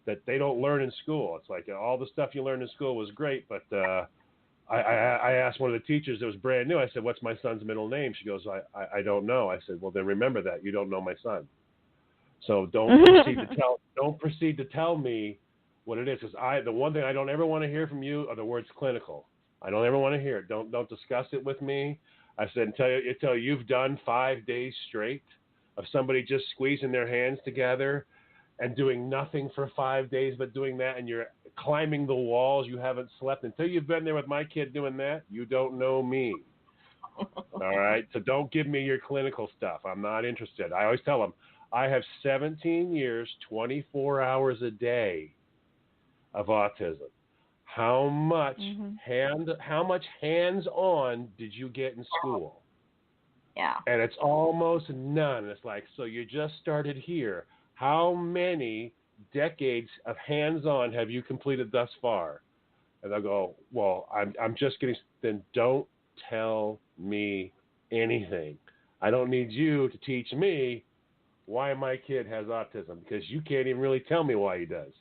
that they don't learn in school. It's like all the stuff you learned in school was great, but I asked one of the teachers that was brand new. I said, "What's my son's middle name?" She goes, "I don't know." I said, "Well, then remember that you don't know my son. So don't proceed to tell me what it is, because the one thing I don't ever want to hear from you are the words clinical. I don't ever want to hear it. Don't discuss it with me." I said, until you've done 5 days straight of somebody just squeezing their hands together and doing nothing for 5 days but doing that, and you're climbing the walls, you haven't slept. Until you've been there with my kid doing that, you don't know me. All right? So don't give me your clinical stuff. I'm not interested. I always tell them, I have 17 years, 24 hours a day of autism. How much hands-on did you get in school? Yeah. And it's almost none. It's like, so you just started here. How many decades of hands-on have you completed thus far? And they'll go, well, I'm just getting. Then don't tell me anything. I don't need you to teach me why my kid has autism, because you can't even really tell me why he does.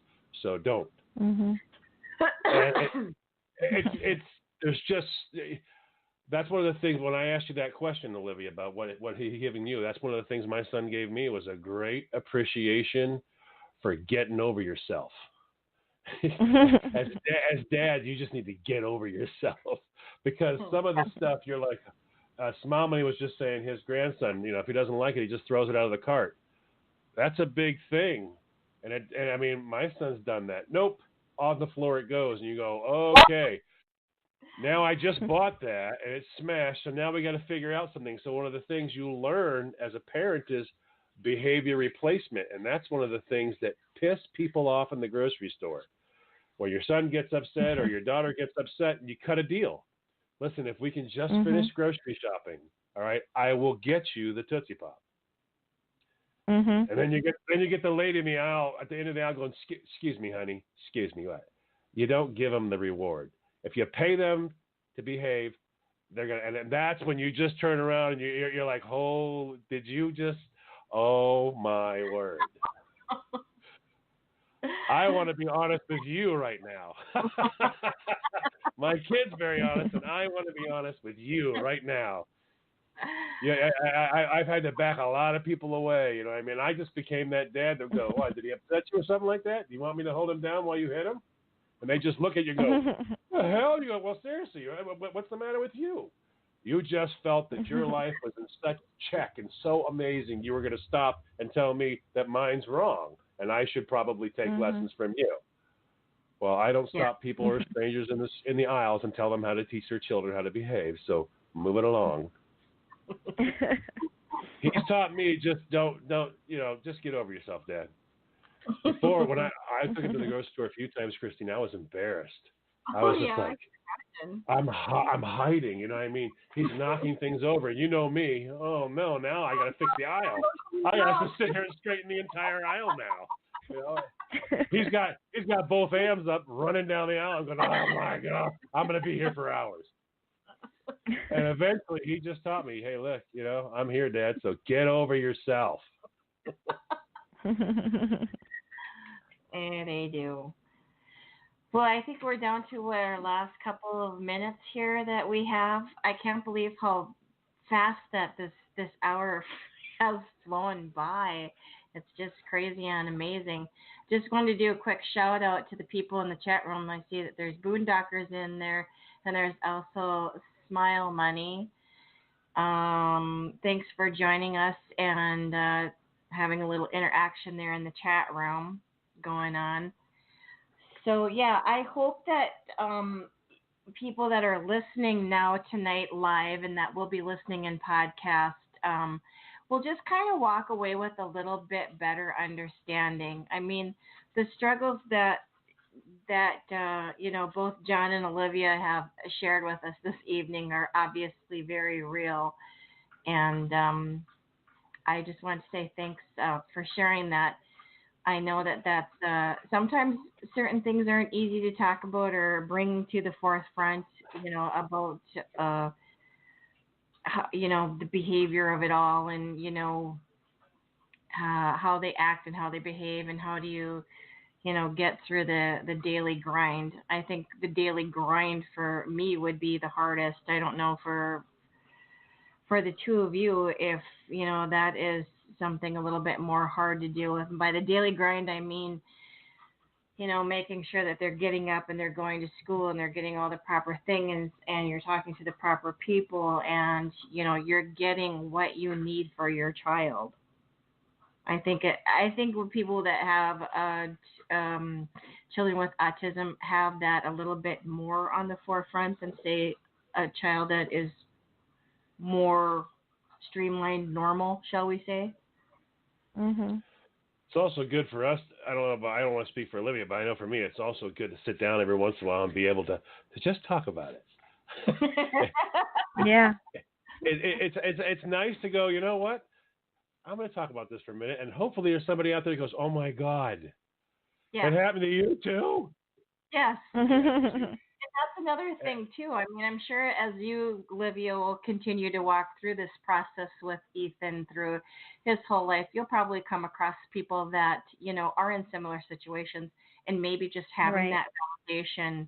So don't. And there's just, that's one of the things when I asked you that question, Olivia, about what he's giving you. That's one of the things my son gave me, was a great appreciation for getting over yourself. As dad, you just need to get over yourself, Because some of the stuff you're like, Smile Money was just saying his grandson, if he doesn't like it, he just throws it out of the cart. That's a big thing. And I mean, my son's done that. Nope. On the floor it goes. And you go, okay. Now I just bought that and it's smashed. So now we got to figure out something. So one of the things you learn as a parent is behavior replacement. And that's one of the things that piss people off in the grocery store. When your son gets upset or your daughter gets upset, and you cut a deal. Listen, if we can just finish grocery shopping, all right, I will get you the Tootsie Pop. And then you get the lady in the aisle at the end of the aisle going, excuse me, honey, excuse me, what? You don't give them the reward. If you pay them to behave, they're gonna, and that's when you just turn around and you're like, oh, did you just? Oh my word! I want to be honest with you right now. My kid's very honest, and I want to be honest with you right now. Yeah, I've had to back a lot of people away. I mean, I just became that dad that go, what, did he upset you or something like that? Do you want me to hold him down while you hit him? And they just look at you and go, what the hell? You go, well, seriously, what's the matter with you? You just felt that your life was in such check and so amazing, you were going to stop and tell me that mine's wrong, and I should probably take lessons from you. Well, I don't stop people or strangers in the aisles and tell them how to teach their children how to behave, so move it along. He's taught me just don't just get over yourself, Dad. Before, when I took him to the grocery store a few times, Christine, I was embarrassed. I was just like, I'm hiding, you know what I mean? He's knocking things over. You know me. Oh, no, now I got to fix the aisle. I got to sit here and straighten the entire aisle now. He's got both hands up, running down the aisle. I'm going, oh, my God, I'm going to be here for hours. And eventually he just taught me, hey, look, I'm here, Dad, so get over yourself. And they do. Well, I think we're down to our last couple of minutes here that we have. I can't believe how fast that this hour has flown by. It's just crazy and amazing. Just wanted to do a quick shout out to the people in the chat room. I see that there's Boondockers in there, and there's also Smile Money. Thanks for joining us and having a little interaction there in the chat room going on. So, yeah, I hope that people that are listening now tonight live and that will be listening in podcast will just kind of walk away with a little bit better understanding. I mean, the struggles that both John and Olivia have shared with us this evening are obviously very real. And I just want to say thanks for sharing that. I know that's sometimes certain things aren't easy to talk about or bring to the forefront, about, the behavior of it all and, how they act and how they behave and how do you, get through the daily grind. I think the daily grind for me would be the hardest. I don't know for the two of you if, that is something a little bit more hard to deal with. And by the daily grind, I mean, making sure that they're getting up and they're going to school and they're getting all the proper things and you're talking to the proper people and, you're getting what you need for your child. I think with people that have children with autism have that a little bit more on the forefront than, say, a child that is more streamlined, normal, shall we say? Mm-hmm. It's also good for us. I don't want to speak for Olivia, but I know for me, it's also good to sit down every once in a while and be able to just talk about it. Yeah. It's nice to go, you know what? I'm going to talk about this for a minute, and hopefully there's somebody out there who goes, oh, my God. Yeah. It happened to you, too? Yes. And that's another thing, too. I mean, I'm sure as you, Olivia, will continue to walk through this process with Ethan through his whole life, you'll probably come across people that, are in similar situations and maybe just having that validation,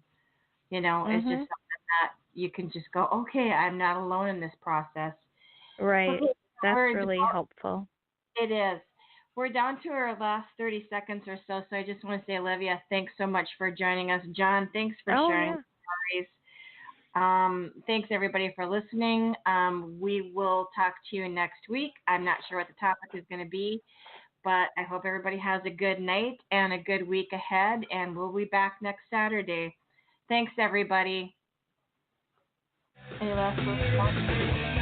is just something that you can just go, okay, I'm not alone in this process. Right. That's really helpful. It is. We're down to our last 30 seconds or so, so I just want to say, Olivia, thanks so much for joining us. John, thanks for sharing stories. Thanks, everybody, for listening. We will talk to you next week. I'm not sure what the topic is going to be, but I hope everybody has a good night and a good week ahead, and we'll be back next Saturday. Thanks, everybody. Any last words?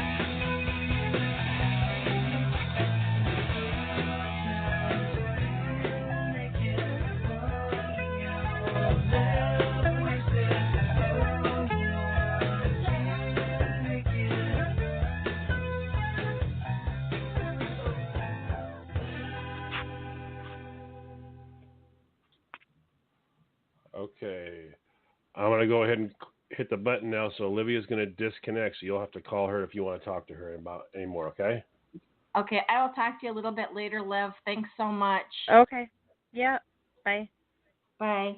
Okay. I'm going to go ahead and hit the button now, so Olivia's going to disconnect, so you'll have to call her if you want to talk to her about anymore, okay? Okay, I will talk to you a little bit later, Liv. Thanks so much. Okay. Yeah. Bye. Bye.